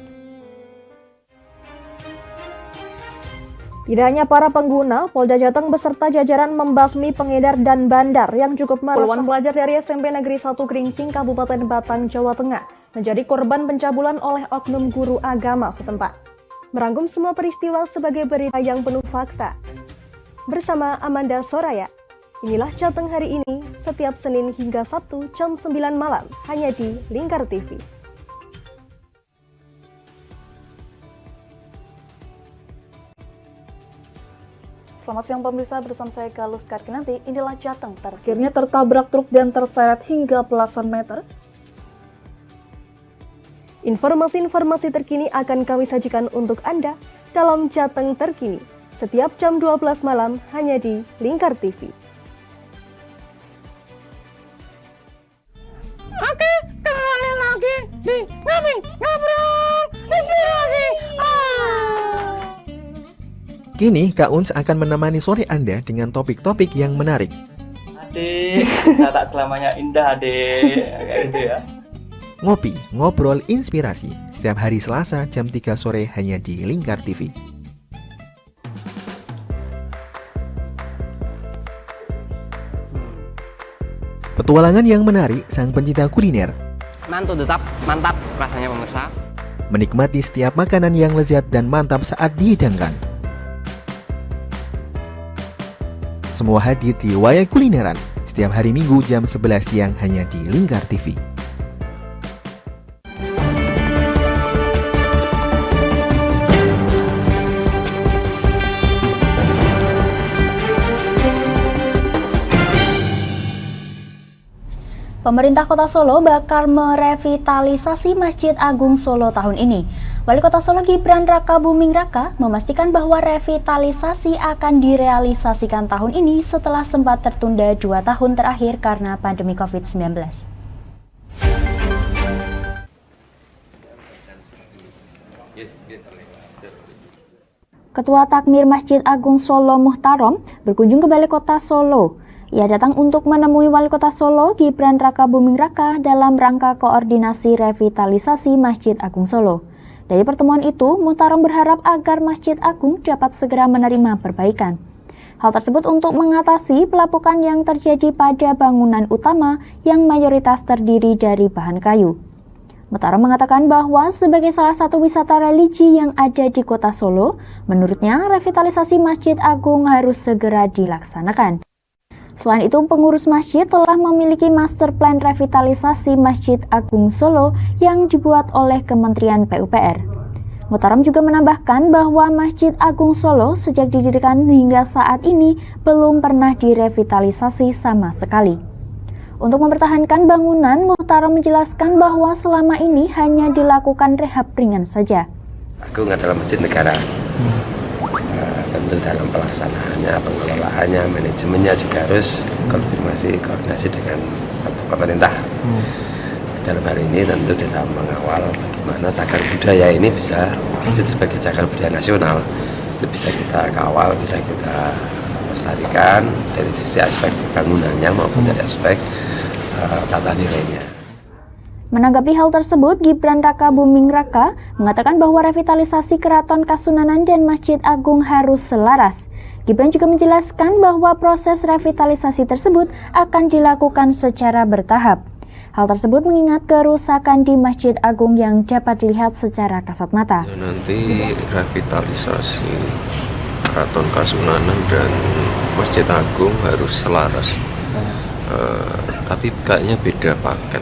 [SPEAKER 9] Tidak hanya para pengguna, Polda Jateng beserta jajaran membasmi pengedar dan bandar yang cukup meresahkan. Puluhan pelajar dari SMP Negeri 1 Gringsing, Kabupaten Batang, Jawa Tengah, menjadi korban pencabulan oleh oknum guru agama setempat. Merangkum semua peristiwa sebagai berita yang penuh fakta. bersama Amanda Soraya. Inilah Jateng hari ini, setiap Senin hingga Sabtu jam 9 malam, hanya di Lingkar TV.
[SPEAKER 16] Selamat siang pemirsa, bersama saya Galus Karkinanti. Inilah Jateng, terakhirnya tertabrak truk dan terseret hingga belasan meter.
[SPEAKER 9] Informasi-informasi terkini akan kami sajikan untuk Anda dalam Jateng terkini, setiap jam 12 malam hanya di Lingkar TV.
[SPEAKER 10] Oke, kembali lagi di Ngobrol Inspirasi.
[SPEAKER 7] Kini Kak Uns akan menemani sore Anda dengan topik-topik yang menarik.
[SPEAKER 8] Adik, kita tak selamanya indah, adik. Kayak gitu ya.
[SPEAKER 7] Ngopi, ngobrol inspirasi, setiap hari Selasa jam 3 sore hanya di Lingkar TV. Petualangan yang menarik sang pencinta kuliner.
[SPEAKER 11] Mantu tetap mantap rasanya pemirsa.
[SPEAKER 7] Menikmati setiap makanan yang lezat dan mantap saat dihidangkan. Semua hadir di Wayang Kulineran setiap hari Minggu jam 11 siang hanya di Lingkar TV.
[SPEAKER 1] Pemerintah Kota Solo bakal merevitalisasi Masjid Agung Solo tahun ini. Wali Kota Solo Gibran Rakabuming Raka memastikan bahwa revitalisasi akan direalisasikan tahun ini setelah sempat tertunda 2 tahun terakhir karena pandemi COVID-19. Ketua Takmir Masjid Agung Solo Muhtarom berkunjung ke Balai Kota Solo. Ia datang untuk menemui Wali Kota Solo Gibran Rakabuming Raka dalam rangka koordinasi revitalisasi Masjid Agung Solo. Dari pertemuan itu, Muhtarom berharap agar Masjid Agung dapat segera menerima perbaikan. Hal tersebut untuk mengatasi pelapukan yang terjadi pada bangunan utama yang mayoritas terdiri dari bahan kayu. Muhtarom mengatakan bahwa sebagai salah satu wisata religi yang ada di Kota Solo, menurutnya revitalisasi Masjid Agung harus segera dilaksanakan. Selain itu, pengurus masjid telah memiliki master plan revitalisasi Masjid Agung Solo yang dibuat oleh Kementerian PUPR. Muhtarom juga menambahkan bahwa Masjid Agung Solo sejak didirikan hingga saat ini belum pernah direvitalisasi sama sekali. Untuk mempertahankan bangunan, Muhtarom menjelaskan bahwa selama ini hanya dilakukan rehab ringan saja.
[SPEAKER 17] Agung adalah masjid negara. Tentu dalam pelaksanaannya, pengelolaannya, manajemennya juga harus koordinasi dengan pemerintah. Dalam hari ini tentu dalam mengawal bagaimana cagar budaya ini bisa masjid sebagai cagar budaya nasional itu bisa kita kawal, bisa kita lestarikan dari sisi aspek bangunannya maupun dari aspek tata nilainya.
[SPEAKER 1] Menanggapi hal tersebut, Gibran Rakabuming Raka mengatakan bahwa revitalisasi Keraton Kasunanan dan Masjid Agung harus selaras. Gibran juga menjelaskan bahwa proses revitalisasi tersebut akan dilakukan secara bertahap. Hal tersebut mengingat kerusakan di Masjid Agung yang dapat dilihat secara kasat mata.
[SPEAKER 18] Nanti revitalisasi Keraton Kasunanan dan Masjid Agung harus selaras. Tapi kayaknya beda paket.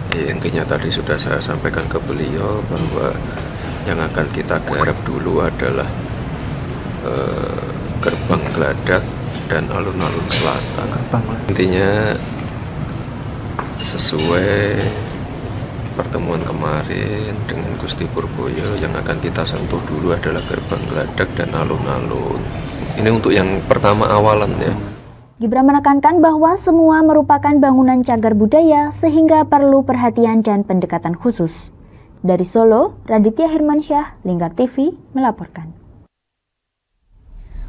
[SPEAKER 18] Intinya tadi sudah saya sampaikan ke beliau bahwa yang akan kita garap dulu adalah gerbang Geladak dan alun-alun selatan. Intinya sesuai pertemuan kemarin dengan Gusti Purboyo, yang akan kita sentuh dulu adalah gerbang Geladak dan alun-alun. Ini untuk yang pertama awalan ya.
[SPEAKER 1] Gibran menekankan bahwa semua merupakan bangunan cagar budaya sehingga perlu perhatian dan pendekatan khusus. Dari Solo, Raditya Hirmansyah, Lingkar TV melaporkan.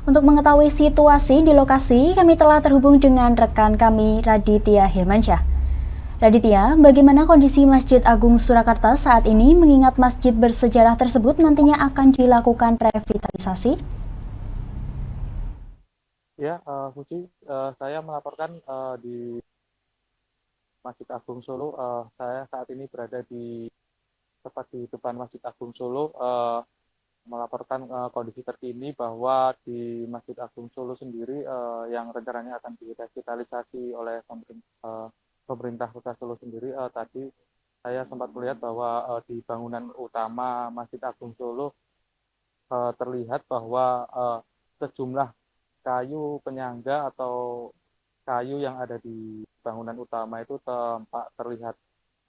[SPEAKER 1] Untuk mengetahui situasi di lokasi, kami telah terhubung dengan rekan kami Raditya Hirmansyah. Raditya, bagaimana kondisi Masjid Agung Surakarta saat ini mengingat masjid bersejarah tersebut nantinya akan dilakukan revitalisasi?
[SPEAKER 19] Ya, Fuji, saya melaporkan di Masjid Agung Solo. Saya saat ini berada tepat di depan Masjid Agung Solo. melaporkan kondisi terkini bahwa di Masjid Agung Solo sendiri yang rencananya akan direvitalisasi oleh pemerintah Kota Solo sendiri. Tadi saya sempat melihat bahwa di bangunan utama Masjid Agung Solo terlihat bahwa sejumlah kayu penyangga atau kayu yang ada di bangunan utama itu tampak terlihat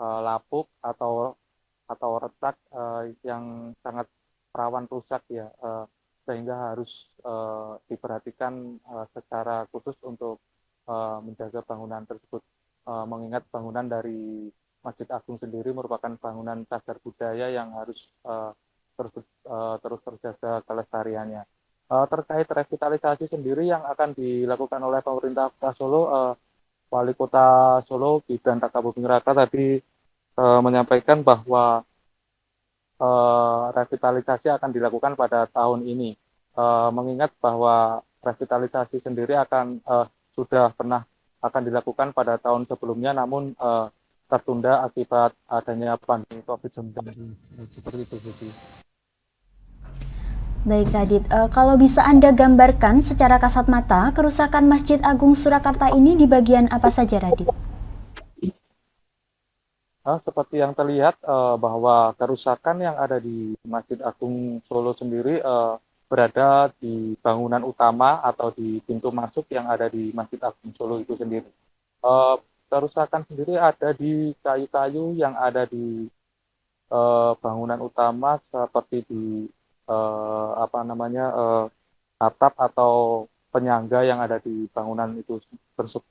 [SPEAKER 19] lapuk atau retak yang sangat rawan rusak ya, sehingga harus diperhatikan secara khusus untuk menjaga bangunan tersebut, mengingat bangunan dari Masjid Agung sendiri merupakan bangunan cagar budaya yang harus terus terjaga kelestariannya. Terkait revitalisasi sendiri yang akan dilakukan oleh pemerintah Kota Solo, Wali Kota Solo Gibran Rakabuming Raka tadi menyampaikan bahwa revitalisasi akan dilakukan pada tahun ini, mengingat bahwa revitalisasi sendiri sudah pernah akan dilakukan pada tahun sebelumnya, namun tertunda akibat adanya pandemi COVID-19 seperti itu.
[SPEAKER 1] Baik Radit, kalau bisa Anda gambarkan secara kasat mata kerusakan Masjid Agung Surakarta ini di bagian apa saja, Radit?
[SPEAKER 19] Seperti yang terlihat bahwa kerusakan yang ada di Masjid Agung Solo sendiri berada di bangunan utama atau di pintu masuk yang ada di Masjid Agung Solo itu sendiri. Kerusakan sendiri ada di kayu-kayu yang ada di bangunan utama seperti di atap atau penyangga yang ada di bangunan itu tersebut.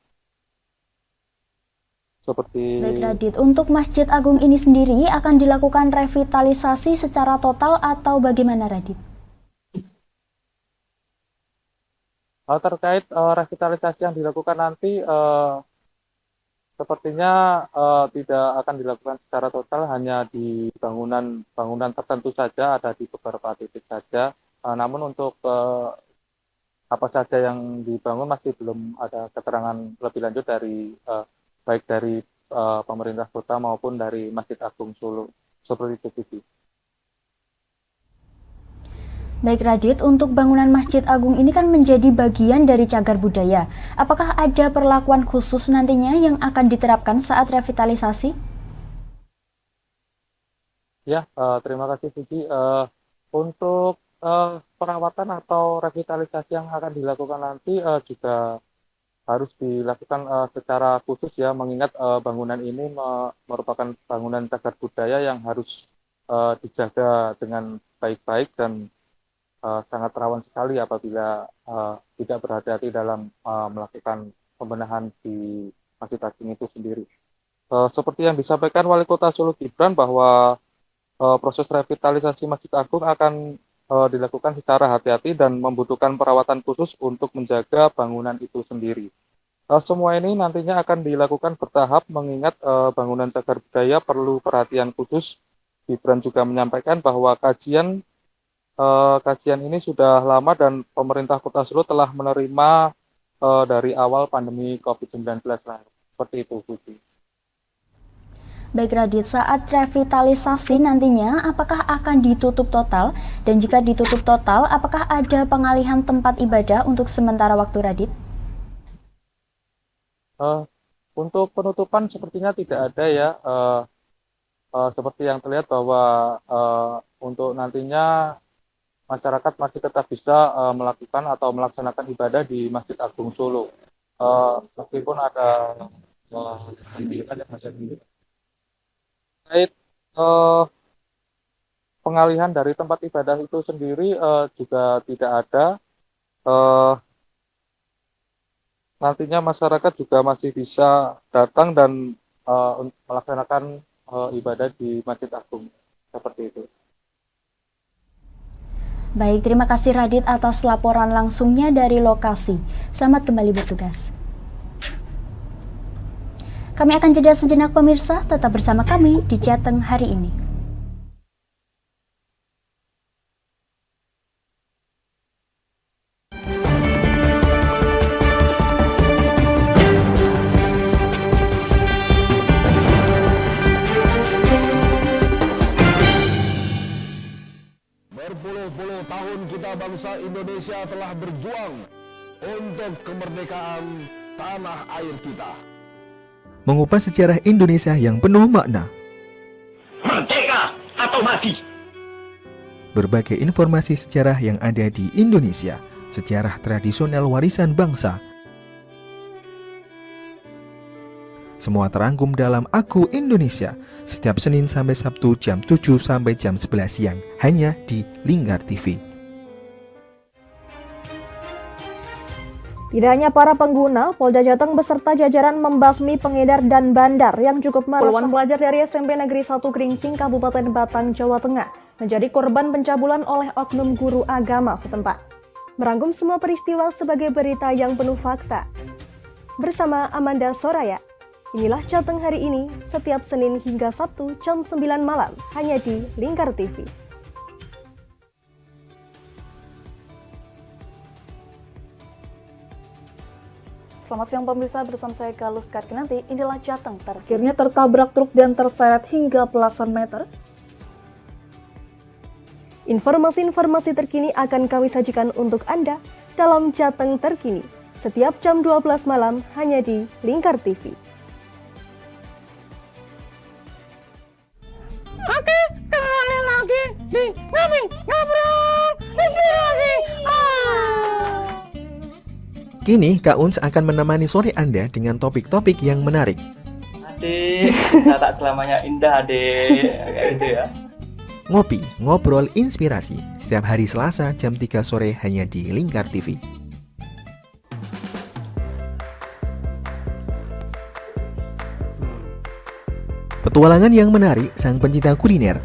[SPEAKER 1] Baik Radit, untuk Masjid Agung ini sendiri akan dilakukan revitalisasi secara total atau bagaimana Radit?
[SPEAKER 19] Terkait revitalisasi yang dilakukan nanti sepertinya tidak akan dilakukan secara total, hanya di bangunan tertentu saja, ada di beberapa titik saja. Namun untuk apa saja yang dibangun masih belum ada keterangan lebih lanjut dari baik dari pemerintah kota maupun dari Masjid Agung Solo, seperti itu.
[SPEAKER 1] Baik Radit, untuk bangunan Masjid Agung ini kan menjadi bagian dari cagar budaya. Apakah ada perlakuan khusus nantinya yang akan diterapkan saat revitalisasi?
[SPEAKER 19] Ya, terima kasih Suci. Untuk perawatan atau revitalisasi yang akan dilakukan nanti juga harus dilakukan secara khusus ya, mengingat bangunan ini merupakan bangunan cagar budaya yang harus dijaga dengan baik-baik dan sangat rawan sekali apabila tidak berhati-hati dalam melakukan pembenahan di Masjid Agung itu sendiri. Seperti yang disampaikan Wali Kota Solo Gibran bahwa proses revitalisasi Masjid Agung akan dilakukan secara hati-hati dan membutuhkan perawatan khusus untuk menjaga bangunan itu sendiri. Semua ini nantinya akan dilakukan bertahap, mengingat bangunan cagar budaya perlu perhatian khusus. Gibran juga menyampaikan bahwa kajian ini sudah lama dan pemerintah Kota Solo telah menerima dari awal pandemi COVID-19 lalu. Seperti itu, Putri.
[SPEAKER 1] Baik Radit, saat revitalisasi nantinya apakah akan ditutup total? Dan jika ditutup total, apakah ada pengalihan tempat ibadah untuk sementara waktu, Radit?
[SPEAKER 19] Untuk penutupan sepertinya tidak ada ya. Seperti yang terlihat bahwa untuk nantinya masyarakat masih tetap bisa melakukan atau melaksanakan ibadah di Masjid Agung Solo. Meskipun ada pendidikan yang masih terkait pengalihan dari tempat ibadah itu sendiri juga tidak ada. Nantinya masyarakat juga masih bisa datang dan melaksanakan ibadah di Masjid Agung seperti itu.
[SPEAKER 1] Baik, terima kasih Radit atas laporan langsungnya dari lokasi. Selamat kembali bertugas. Kami akan jeda sejenak pemirsa, tetap bersama kami di Jateng hari ini.
[SPEAKER 6] Indonesia telah berjuang untuk kemerdekaan tanah air kita.
[SPEAKER 7] Mengupas sejarah Indonesia yang penuh makna.
[SPEAKER 15] Merdeka atau mati.
[SPEAKER 7] Berbagai informasi sejarah yang ada di Indonesia, sejarah tradisional warisan bangsa. Semua terangkum dalam Aku Indonesia, setiap Senin sampai Sabtu jam 7 sampai jam 11 siang, hanya di Lingkar TV.
[SPEAKER 9] Tidak hanya para pengguna, Polda Jateng beserta jajaran membasmi pengedar dan bandar yang cukup meresahkan. Puluhan pelajar dari SMP Negeri 1 Gringsing, Kabupaten Batang, Jawa Tengah menjadi korban pencabulan oleh oknum guru agama setempat. Merangkum semua peristiwa sebagai berita yang penuh fakta. Bersama Amanda Soraya, inilah Jateng hari ini, setiap Senin hingga Sabtu jam 9 malam, hanya di Lingkar TV.
[SPEAKER 16] Selamat siang pemirsa, bersama saya Galus Karkinanti. Inilah Jateng terakhirnya tertabrak truk dan terseret hingga belasan meter.
[SPEAKER 9] Informasi-informasi terkini akan kami sajikan untuk Anda dalam Jateng terkini, setiap jam 12 malam hanya di Lingkar TV.
[SPEAKER 10] Oke, kembali lagi di Ngobrol Inspirasi.
[SPEAKER 7] Kini Kak Uns akan menemani sore Anda dengan topik-topik yang menarik.
[SPEAKER 8] Adik, kita tak selamanya indah, adik. Kayak gitu ya.
[SPEAKER 7] Ngopi, ngobrol inspirasi, setiap hari Selasa jam 3 sore hanya di Lingkar TV. Petualangan yang menarik sang pencinta kuliner.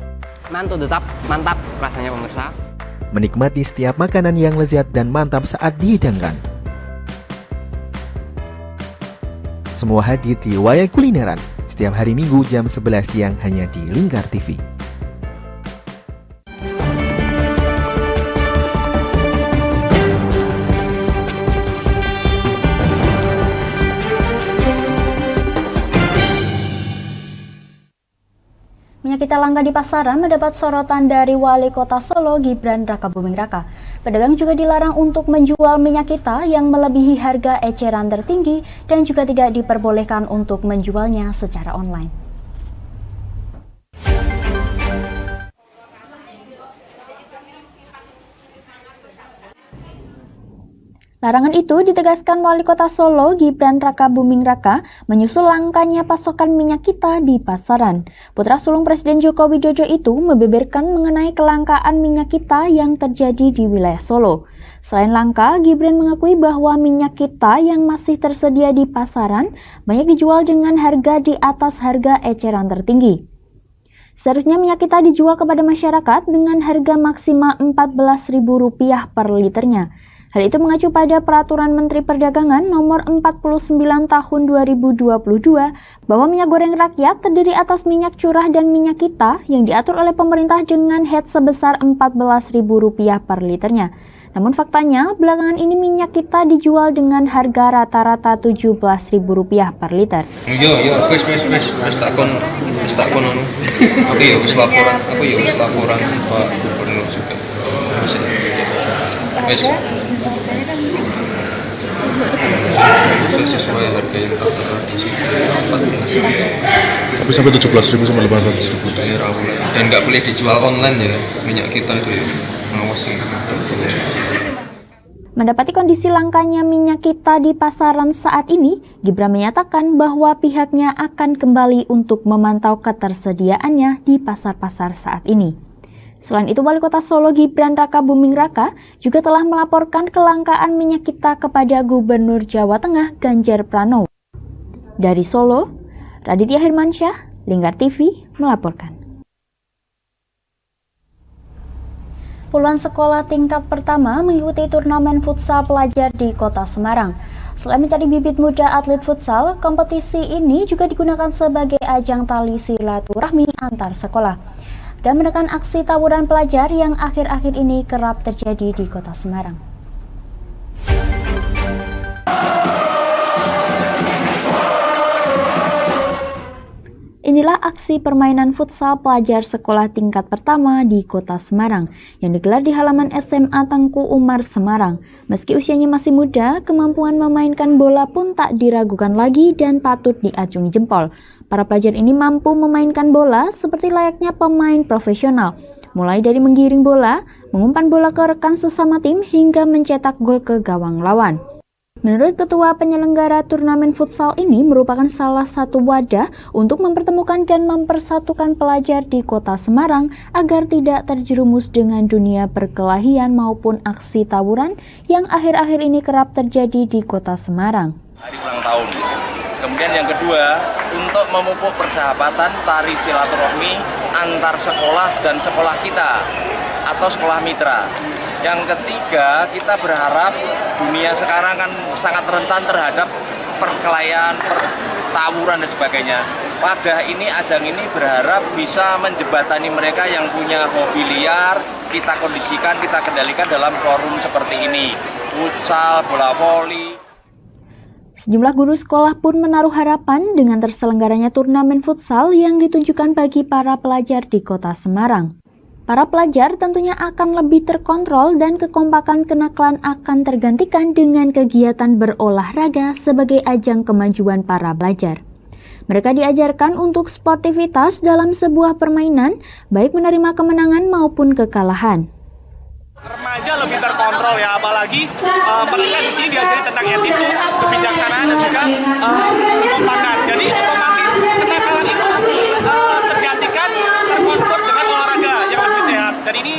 [SPEAKER 11] Mantul tetap mantap rasanya pemirsa.
[SPEAKER 7] Menikmati setiap makanan yang lezat dan mantap saat dihidangkan. Semua hadir di Wayai Kulineran setiap hari Minggu jam 11 siang hanya di Lingkar TV.
[SPEAKER 1] Minyak kita langka di pasaran mendapat sorotan dari Wali Kota Solo Gibran Rakabuming Raka. Pedagang juga dilarang untuk menjual minyak kita yang melebihi harga eceran tertinggi dan juga tidak diperbolehkan untuk menjualnya secara online. Larangan itu ditegaskan Wali Kota Solo Gibran Rakabuming Raka menyusul langkanya pasokan minyak kita di pasaran. Putra sulung Presiden Joko Widodo itu membeberkan mengenai kelangkaan minyak kita yang terjadi di wilayah Solo. Selain langka, Gibran mengakui bahwa minyak kita yang masih tersedia di pasaran banyak dijual dengan harga di atas harga eceran tertinggi. Seharusnya minyak kita dijual kepada masyarakat dengan harga maksimal Rp14.000 per liternya. Hal itu mengacu pada Peraturan Menteri Perdagangan Nomor 49 Tahun 2022 bahwa minyak goreng rakyat terdiri atas minyak curah dan minyak kita yang diatur oleh pemerintah dengan head sebesar Rp14.000 per liternya. Namun faktanya, belakangan ini minyak kita dijual dengan harga rata-rata Rp17.000 per liter.
[SPEAKER 18] Wis takon anu. Aku wis laporan Pak Gubernur juga. Sesuai harga yang tertera di sini.
[SPEAKER 6] Tapi sampai 17.000 sama 18.000.
[SPEAKER 18] Dan nggak boleh dijual online ya minyak kita itu ya. Awas ya.
[SPEAKER 1] Mendapati kondisi langkanya minyak kita di pasaran saat ini, Gibran menyatakan bahwa pihaknya akan kembali untuk memantau ketersediaannya di pasar-pasar saat ini. Selain itu, Wali Kota Solo Gibran Rakabuming Raka juga telah melaporkan kelangkaan minyak kita kepada Gubernur Jawa Tengah Ganjar Pranowo. Dari Solo, Raditya Hirmansyah, Lingkar TV melaporkan. Puluhan sekolah tingkat pertama mengikuti turnamen futsal pelajar di Kota Semarang. Selain mencari bibit muda atlet futsal, kompetisi ini juga digunakan sebagai ajang tali silaturahmi antar sekolah dan menekan aksi tawuran pelajar yang akhir-akhir ini kerap terjadi di Kota Semarang. Inilah aksi permainan futsal pelajar sekolah tingkat pertama di Kota Semarang yang digelar di halaman SMA Tengku Umar Semarang. Meski usianya masih muda, kemampuan memainkan bola pun tak diragukan lagi dan patut diacungi jempol. Para pelajar ini mampu memainkan bola seperti layaknya pemain profesional, mulai dari menggiring bola, mengumpan bola ke rekan sesama tim hingga mencetak gol ke gawang lawan. Menurut Ketua Penyelenggara turnamen futsal ini merupakan salah satu wadah untuk mempertemukan dan mempersatukan pelajar di Kota Semarang agar tidak terjerumus dengan dunia perkelahian maupun aksi tawuran yang akhir-akhir ini kerap terjadi di Kota Semarang.
[SPEAKER 20] Hari ulang tahun. Kemudian yang kedua, untuk memupuk persahabatan tari silaturahmi antar sekolah dan sekolah kita atau sekolah mitra. Yang ketiga, kita berharap dunia sekarang kan sangat rentan terhadap perkelahian, pertawuran dan sebagainya. Pada ini, ajang ini berharap bisa menjembatani mereka yang punya hobi liar, kita kondisikan, kita kendalikan dalam forum seperti ini. Futsal, bola voli.
[SPEAKER 1] Sejumlah guru sekolah pun menaruh harapan dengan terselenggaranya turnamen futsal yang ditunjukkan bagi para pelajar di Kota Semarang. Para pelajar tentunya akan lebih terkontrol dan kekompakan kenakalan akan tergantikan dengan kegiatan berolahraga sebagai ajang kemajuan para pelajar. Mereka diajarkan untuk sportivitas dalam sebuah permainan, baik menerima kemenangan maupun kekalahan.
[SPEAKER 21] Remaja lebih terkontrol ya, apalagi mereka di sini diajari tentang attitude, kebijaksanaan dan juga kekompakan. Jadi otomatis kenakalan itu tergantikan, terkonvert dengan olahraga yang lebih sehat. Dan ini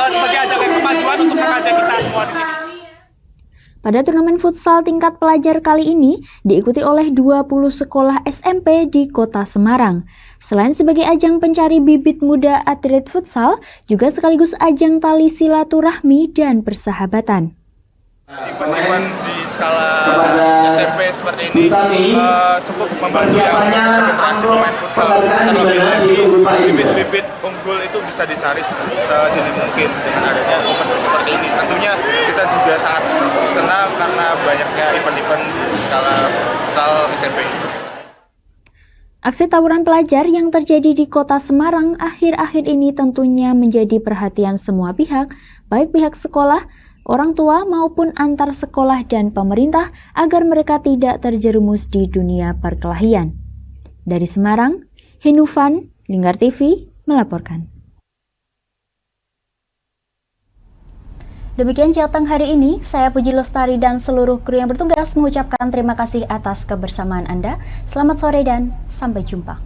[SPEAKER 21] sebagai ajang kemajuan untuk remaja kita semua di sini.
[SPEAKER 1] Pada turnamen futsal tingkat pelajar kali ini diikuti oleh 20 sekolah SMP di Kota Semarang. Selain sebagai ajang pencari bibit muda atlet futsal, juga sekaligus ajang tali silaturahmi dan persahabatan.
[SPEAKER 22] Event-event di skala SMP seperti ini cukup membantu ya generasi pemain futsal. Terlebih lagi bibit-bibit unggul itu bisa dicari sedini mungkin dengan adanya kompetisi seperti ini. Tentunya kita juga sangat senang karena banyaknya event-event di skala futsal SMP.
[SPEAKER 1] Aksi tawuran pelajar yang terjadi di Kota Semarang akhir-akhir ini tentunya menjadi perhatian semua pihak, baik pihak sekolah, orang tua maupun antar sekolah dan pemerintah agar mereka tidak terjerumus di dunia perkelahian. Dari Semarang, Hinufan, Lingkar TV melaporkan. Demikian Jateng hari ini, saya Puji Lestari dan seluruh kru yang bertugas mengucapkan terima kasih atas kebersamaan Anda. Selamat sore dan sampai jumpa.